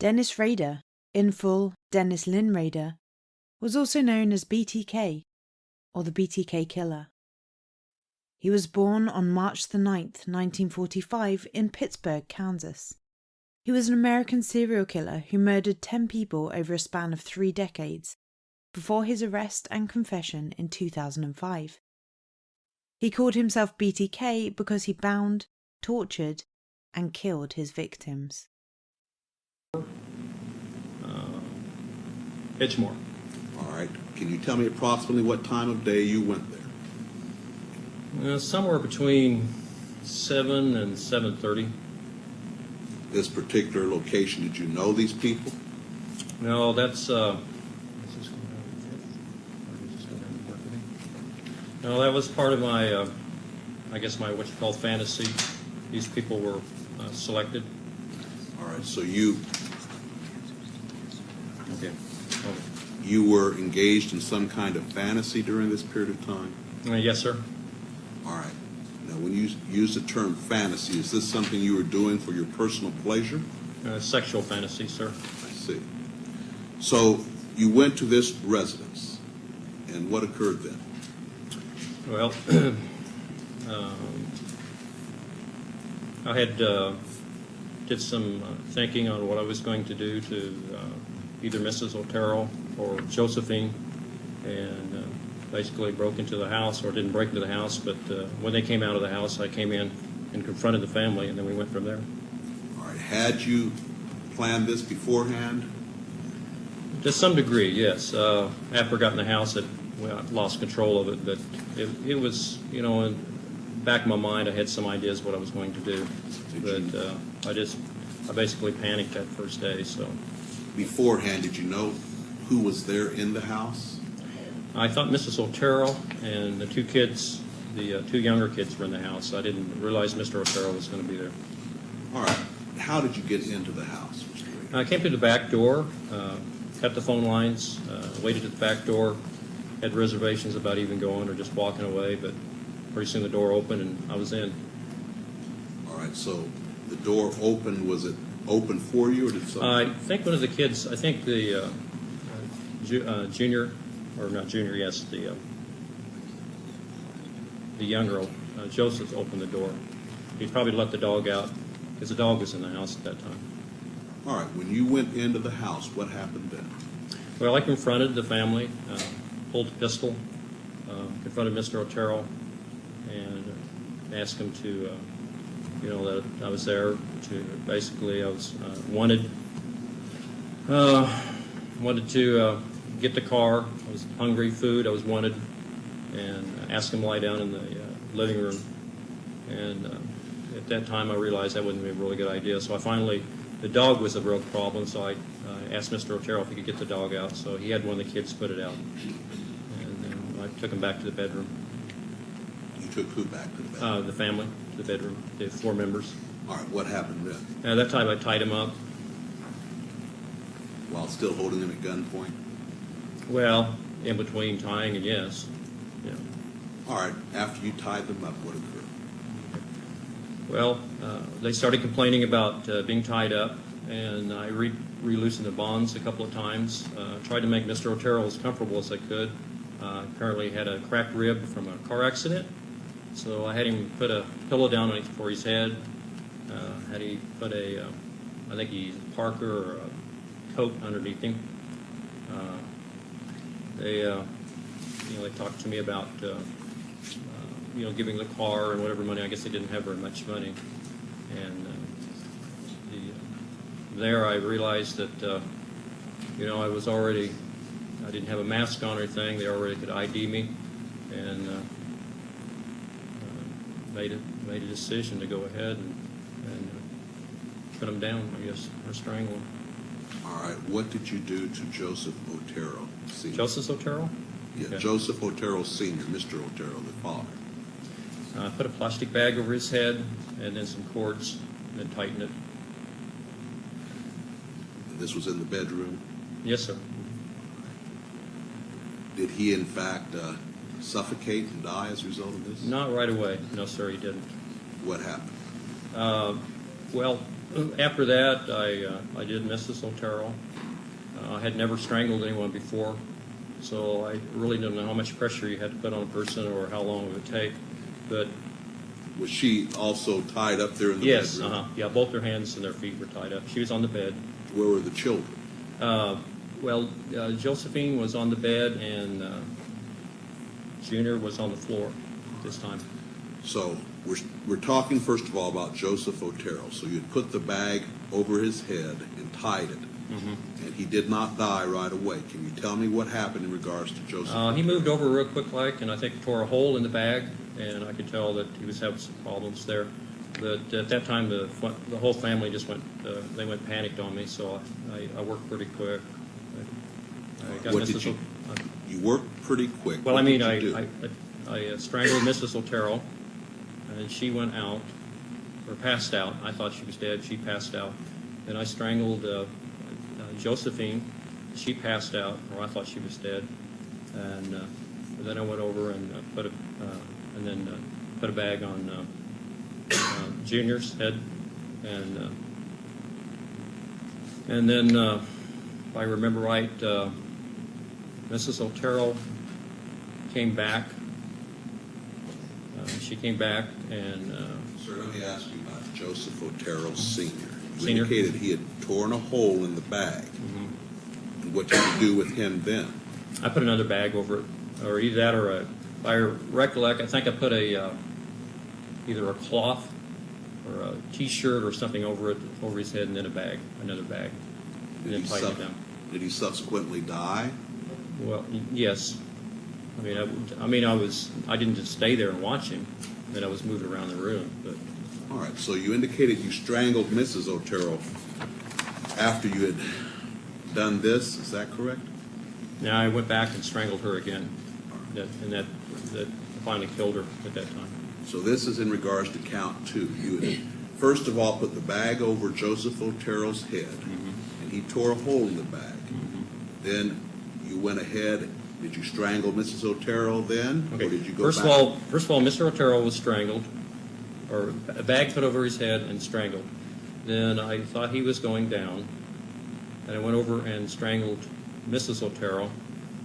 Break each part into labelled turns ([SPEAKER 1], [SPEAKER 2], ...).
[SPEAKER 1] Dennis Rader, in full Dennis Lynn Rader, was also known as BTK, or the BTK Killer. He was born on March the 9th, 1945 in Pittsburgh, Kansas. He was an American serial killer who murdered 10 people over a span of 3 decades, before his arrest and confession in 2005. He called himself BTK because he bound, tortured, and killed his victims.
[SPEAKER 2] Edgemore.
[SPEAKER 3] All right. Can you tell me approximately what time of day you went there?
[SPEAKER 2] Somewhere between 7 and 7:30.
[SPEAKER 3] This particular location, did you know these people?
[SPEAKER 2] No, that's no, that was part of my, I guess my what you call fantasy. These people were selected.
[SPEAKER 3] All right. So you
[SPEAKER 2] Okay.
[SPEAKER 3] you were engaged in some kind of fantasy during this period of time?
[SPEAKER 2] Yes, sir.
[SPEAKER 3] All right. Now, when you use the term fantasy, is this something you were doing for your personal pleasure?
[SPEAKER 2] Sexual fantasy, sir.
[SPEAKER 3] I see. So you went to this residence, and what occurred then?
[SPEAKER 2] Well, I had did some thinking on what I was going to do to either Mrs. Otero or Josephine, and basically broke into the house, or didn't break into the house, but when they came out of the house, I came in and confronted the family, and then we went from there.
[SPEAKER 3] All right. Had you planned this beforehand?
[SPEAKER 2] To some degree, yes. After I got in the house, I lost control of it, but it was, you know, in the back of my mind, I had some ideas what I was going to do, but I basically panicked that first day. So
[SPEAKER 3] Beforehand, did you know who was there in the house?
[SPEAKER 2] I thought Mrs. Otero and the 2 kids, the 2 younger kids, were in the house. I didn't realize Mr. Otero was going to be there.
[SPEAKER 3] All right. How did you get into the house, Mr. Rader?
[SPEAKER 2] I came to the back door, cut the phone lines, waited at the back door, had reservations about even going or just walking away, but pretty soon the door opened and I was in.
[SPEAKER 3] All right. So the door opened. Was it open for you, or did something?
[SPEAKER 2] I think one of the kids, I think the junior, or not junior, yes, the younger, Joseph, opened the door. He probably let the dog out because the dog was in the house at that time.
[SPEAKER 3] All right. When you went into the house, what happened then?
[SPEAKER 2] Well, I confronted the family, pulled a pistol, confronted Mr. Otero, and asked him to, that I was there to, basically, I was wanted to get the car. I was hungry, food, I was wanted, and asked him to lie down in the living room. And at that time, I realized that wouldn't be a really good idea, so I finally, the dog was a real problem, so I asked Mr. Otero if he could get the dog out, so he had one of the kids put it out. And then I took him back to the bedroom.
[SPEAKER 3] You took who back to the bedroom?
[SPEAKER 2] The family, to the bedroom, the 4 members.
[SPEAKER 3] All right. What happened then?
[SPEAKER 2] At that time, I tied him up.
[SPEAKER 3] While still holding him at gunpoint?
[SPEAKER 2] Well, in between tying and yes. Yeah.
[SPEAKER 3] All right. After you tied them up, what occurred?
[SPEAKER 2] Well, they started complaining about being tied up, and I re-loosened the bonds a couple of times. Tried to make Mr. Otero as comfortable as I could. Apparently had a cracked rib from a car accident, so I had him put a pillow down for his head. Had he put a, I think he's a Parker or a coat underneath him. They talked to me about giving the car and whatever money. I guess they didn't have very much money, and there I realized that I didn't have a mask on or anything. They already could ID me, and made a decision to go ahead and put them down, I guess, or strangle them.
[SPEAKER 3] All right. What did you do to Joseph Otero Sr.?
[SPEAKER 2] Joseph Otero?
[SPEAKER 3] Yeah,
[SPEAKER 2] Okay.
[SPEAKER 3] Joseph Otero Sr., Mr. Otero, the father.
[SPEAKER 2] I put a plastic bag over his head and then some cords and then tightened it.
[SPEAKER 3] This was in the bedroom.
[SPEAKER 2] Yes, sir.
[SPEAKER 3] Did he, in fact, suffocate and die as a result of this?
[SPEAKER 2] Not right away. No, sir, he didn't.
[SPEAKER 3] What happened?
[SPEAKER 2] Well, After that, I did Mrs. Otero. I had never strangled anyone before, so I really didn't know how much pressure you had to put on a person or how long it would take. But
[SPEAKER 3] Was she also tied up there in the
[SPEAKER 2] yes,
[SPEAKER 3] bedroom?
[SPEAKER 2] yeah, both their hands and their feet were tied up. She was on the bed.
[SPEAKER 3] Where were the children?
[SPEAKER 2] Josephine was on the bed, and Junior was on the floor this time.
[SPEAKER 3] So we're talking first of all about Joseph Otero. So you'd put the bag over his head and tied it, and he did not die right away. Can you tell me what happened in regards to Joseph?
[SPEAKER 2] He moved over real quick like, and I think tore a hole in the bag, and I could tell that he was having some problems there. But at that time, the whole family just went, they went panicked on me, so I worked pretty quick. I got
[SPEAKER 3] What did
[SPEAKER 2] Mrs.
[SPEAKER 3] you? You worked pretty quick.
[SPEAKER 2] Well,
[SPEAKER 3] What
[SPEAKER 2] I mean,
[SPEAKER 3] did you do?
[SPEAKER 2] I strangled Mrs. Otero, and she went out, or passed out. I thought she was dead. She passed out. Then I strangled Josephine. She passed out, or I thought she was dead. And then I went over and put a bag on Junior's head, and then if I remember right, Mrs. Otero came back. She came back and.
[SPEAKER 3] Sir, let me ask you about Joseph Otero Sr. You
[SPEAKER 2] Senior?
[SPEAKER 3] indicated he had torn a hole in the bag. And what did you do with him then?
[SPEAKER 2] I put another bag over it, or either that or if I recollect, I think I put either a cloth or a T-shirt or something over his head, and then another bag, and then tighten it down.
[SPEAKER 3] Did he subsequently die?
[SPEAKER 2] Well, yes. I didn't just stay there and watch him. Then I was moving around the room. But
[SPEAKER 3] All right, so you indicated you strangled Mrs. Otero after you had done this, is that correct?
[SPEAKER 2] now I went back and strangled her again, and that finally killed her at that time.
[SPEAKER 3] So this is in regards to count 2. You had first of all put the bag over Joseph Otero's head, and he tore a hole in the bag. Then you went ahead. Did you strangle Mrs. Otero then,
[SPEAKER 2] Okay.
[SPEAKER 3] or did you go
[SPEAKER 2] First
[SPEAKER 3] back?
[SPEAKER 2] of all, Mr. Otero was strangled, or a bag put over his head and strangled. Then I thought he was going down, and I went over and strangled Mrs. Otero.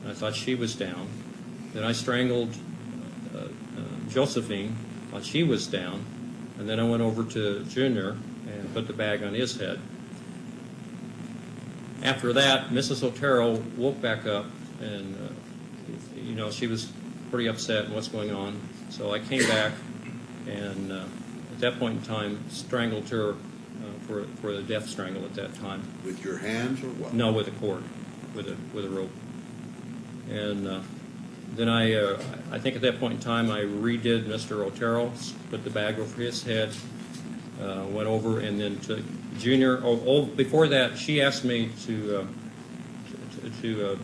[SPEAKER 2] And I thought she was down. Then I strangled Josephine. Thought she was down, and then I went over to Junior and put the bag on his head. After that, Mrs. Otero woke back up, and she was pretty upset and what's going on. So I came back, and at that point in time, strangled her for the death strangle at that time.
[SPEAKER 3] With your hands or what?
[SPEAKER 2] No, with a cord, with a rope. And then I think at that point in time, I redid Mr. Otero, put the bag over his head, went over, and then took Junior. Before that, she asked me to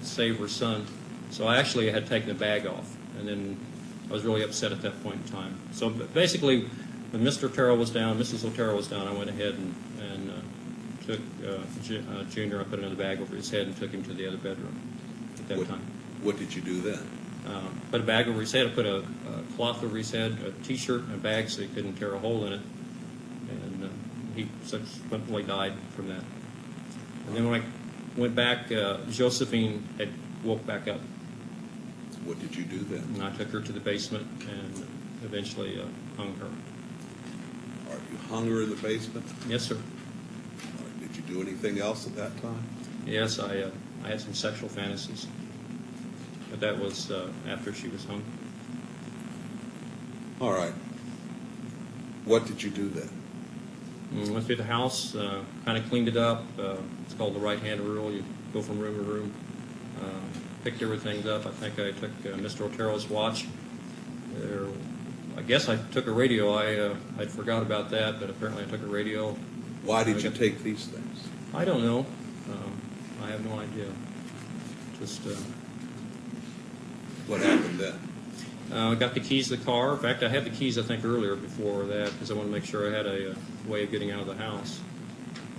[SPEAKER 2] save her son. So I actually had taken the bag off, and then I was really upset at that point in time. So basically, when Mr. Otero was down, Mrs. Otero was down, I went ahead and took Junior. I put another bag over his head and took him to the other bedroom at that time.
[SPEAKER 3] What did you do then?
[SPEAKER 2] Put a bag over his head. I put a cloth over his head, a T-shirt, and a bag so he couldn't tear a hole in it. And he subsequently died from that. And then when I went back, Josephine had woke back up.
[SPEAKER 3] What did you do then?
[SPEAKER 2] And I took her to the basement and eventually hung her.
[SPEAKER 3] All right, you hung her in the basement?
[SPEAKER 2] Yes, sir.
[SPEAKER 3] All right, did you do anything else at that time?
[SPEAKER 2] Yes, I had some sexual fantasies. But that was after she was hung.
[SPEAKER 3] All right. What did you do then?
[SPEAKER 2] Went through the house, kind of cleaned it up. It's called the right-hand rule. You go from room to room. Picked everything up. I think I took Mr. Otero's watch. I guess I took a radio. I forgot about that, but apparently I took a radio.
[SPEAKER 3] Why did you take these things?
[SPEAKER 2] I don't know. I have no idea. Just
[SPEAKER 3] What happened then?
[SPEAKER 2] I got the keys to the car. In fact, I had the keys, I think, earlier before that because I wanted to make sure I had a way of getting out of the house.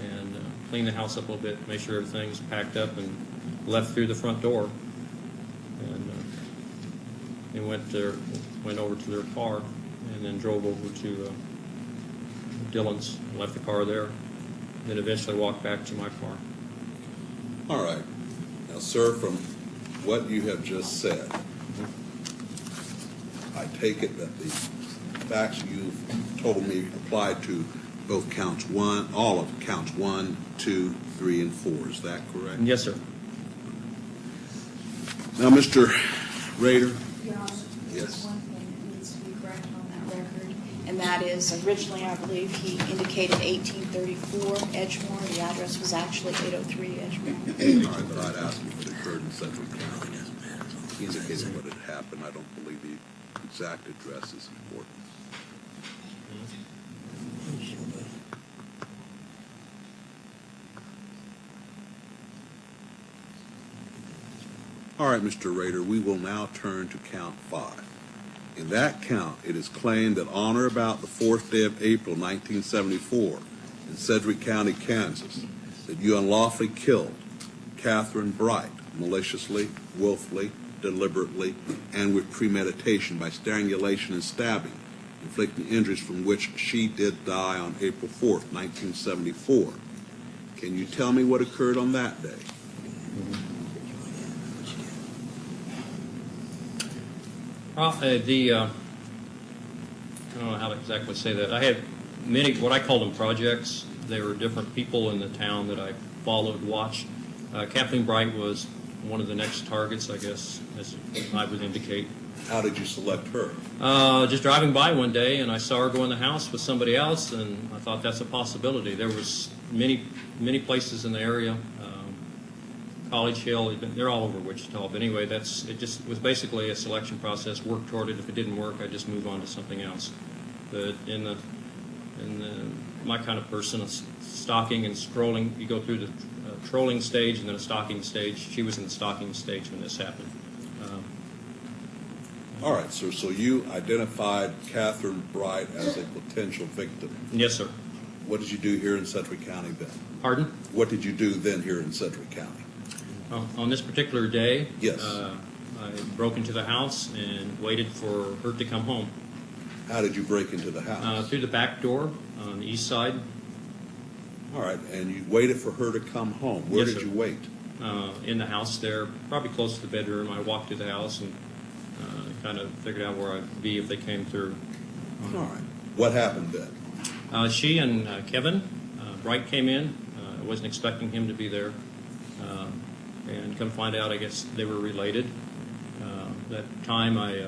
[SPEAKER 2] And clean the house up a little bit, make sure everything's packed up, and left through the front door. And they went over to their car, and then drove over to Dillon's, left the car there. then eventually walked back to my car.
[SPEAKER 3] All right. Now, sir, from what you have just said, I take it that the facts you've told me apply to both counts one, all of counts 1, 2, 3, and 4. Is that correct?
[SPEAKER 2] Yes, sir.
[SPEAKER 3] Now, Mr. Rader.
[SPEAKER 4] Your Honor,
[SPEAKER 3] Yes.
[SPEAKER 4] there's one thing that needs to be correct on that record, and that is originally, I believe, he indicated 1834 Edgemore. The address was actually 803 Edgemore.
[SPEAKER 3] All right, but I'd ask if it occurred in Sedgwick County. He indicated what had happened. I don't believe the exact address is important. All right, Mr. Rader, we will now turn to count 5. In that count, it is claimed that on or about the 4th day of April, 1974, in Sedgwick County, Kansas, that you unlawfully killed Catherine Bright maliciously, willfully, deliberately, and with premeditation by strangulation and stabbing, inflicting injuries from which she did die on April 4th, 1974. Can you tell me what occurred on that day?
[SPEAKER 2] Well, I don't know how to exactly say that. I had many, what I call them projects. They were different people in the town that I followed, watched. Kathleen Bright was one of the next targets, I guess, as I would indicate.
[SPEAKER 3] How did you select her?
[SPEAKER 2] Just driving by one day, and I saw her go in the house with somebody else, and I thought that's a possibility. There was many places in the area. College Hill, they're all over Wichita. But anyway, it just was basically a selection process. Worked toward it. If it didn't work, I just move on to something else. But my kind of person, stalking and scrolling, you go through the trolling stage and then a stalking stage. She was in the stalking stage when this happened.
[SPEAKER 3] All right, sir. So you identified Catherine Bright as a potential victim.
[SPEAKER 2] Yes, sir.
[SPEAKER 3] What did you do here in Sedgwick County then?
[SPEAKER 2] Pardon?
[SPEAKER 3] What did you do then here in Sedgwick County?
[SPEAKER 2] On this particular day,
[SPEAKER 3] Yes.
[SPEAKER 2] I broke into the house and waited for her to come home.
[SPEAKER 3] How did you break into the house?
[SPEAKER 2] Through the back door on the east side.
[SPEAKER 3] All right, and you waited for her to come home. Where
[SPEAKER 2] Yes,
[SPEAKER 3] did
[SPEAKER 2] sir.
[SPEAKER 3] you wait?
[SPEAKER 2] In the house there, probably close to the bedroom. I walked through the house and kind of figured out where I'd be if they came through.
[SPEAKER 3] All right. What happened then?
[SPEAKER 2] She and Kevin Bright came in. I wasn't expecting him to be there. And come find out, I guess they were related. That time I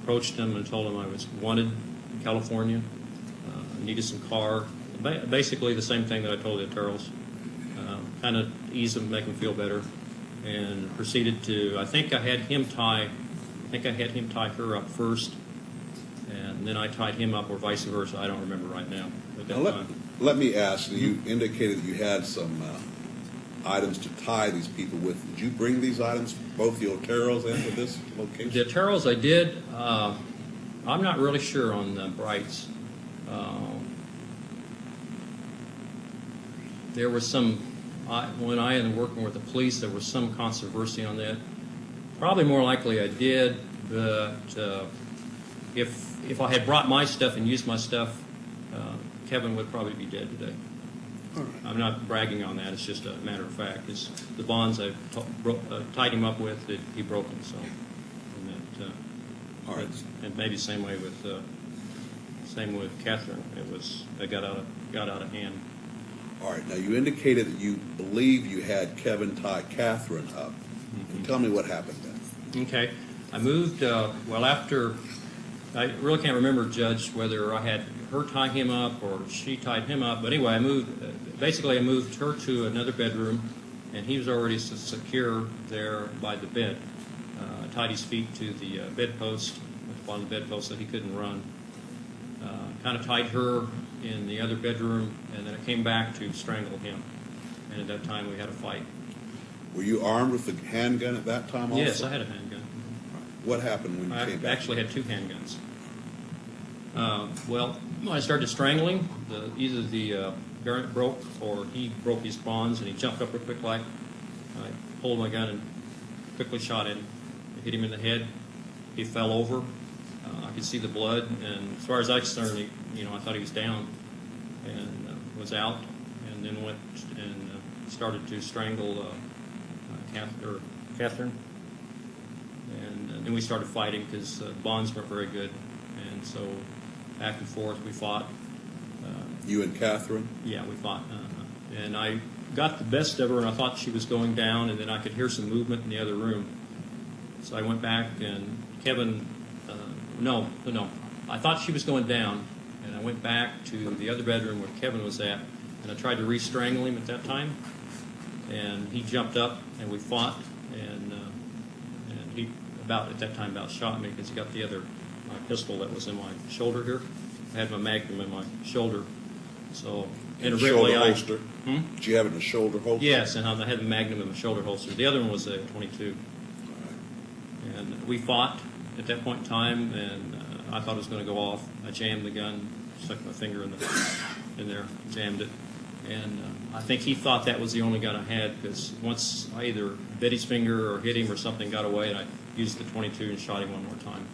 [SPEAKER 2] approached him and told him I was wanted in California, needed some car. Basically the same thing that I told the Turtles. Kind of ease him, make him feel better. And proceeded to, I think I had him tie her up first, and then I tied him up, or vice versa. I don't remember right now. At that
[SPEAKER 3] Now,
[SPEAKER 2] time.
[SPEAKER 3] let me ask, you indicated that you had some items to tie these people with. Did you bring these items, both the Oteros into this location?
[SPEAKER 2] The Turtles I did. I'm not really sure on the Brights. There was some, when I was working with the police, there was some controversy on that. Probably more likely I did, but if I had brought my stuff and used my stuff, Kevin would probably be dead today.
[SPEAKER 3] All right.
[SPEAKER 2] I'm not bragging on that. It's just a matter of fact. It's the bonds I tied him up with that he broke them. So, and that,
[SPEAKER 3] All right.
[SPEAKER 2] and maybe same with Catherine. It got out of hand.
[SPEAKER 3] All right. Now, you indicated that you believe you had Kevin tie Catherine up. Tell me what happened then.
[SPEAKER 2] Okay. I moved, after, I really can't remember, Judge, whether I had her tie him up or she tied him up. But anyway, I moved her to another bedroom, and he was already secure there by the bed. I tied his feet to the bedpost, on the bedpost, so he couldn't run. Kind of tied her in the other bedroom, and then I came back to strangle him. And at that time, we had a fight.
[SPEAKER 3] Were you armed with a handgun at that time also?
[SPEAKER 2] Yes, I had a handgun.
[SPEAKER 3] What happened when you
[SPEAKER 2] I
[SPEAKER 3] came back?
[SPEAKER 2] actually had two handguns. When I started strangling, either the garnet broke or he broke his bonds, and he jumped up real quick like. I pulled my gun and quickly shot him. I hit him in the head. He fell over. I could see the blood, and as far as I was concerned, I thought he was down and was out. and then went and started to strangle Catherine. And then we started fighting because bonds weren't very good. And so back and forth we fought.
[SPEAKER 3] You and Catherine?
[SPEAKER 2] Yeah, we fought. And I got the best of her, and I thought she was going down, and then I could hear some movement in the other room. So I went back, and Kevin, no. I thought she was going down, and I went back to the other bedroom where Kevin was at, and I tried to re-strangle him at that time. And he jumped up, and we fought, and he at that time shot me because he got the other pistol that was in my shoulder here. I had my Magnum in my shoulder. So,
[SPEAKER 3] In a
[SPEAKER 2] originally
[SPEAKER 3] shoulder holster?
[SPEAKER 2] Hmm?
[SPEAKER 3] Did you have it in a shoulder holster?
[SPEAKER 2] Yes, and I had the Magnum in my shoulder holster. The other one was a 22. And we fought at that point in time, and I thought it was going to go off. I jammed the gun, stuck my finger in there, jammed it. And I think he thought that was the only gun I had, because once I either bit his finger or hit him or something got away, and I used the 22 and shot him one more time.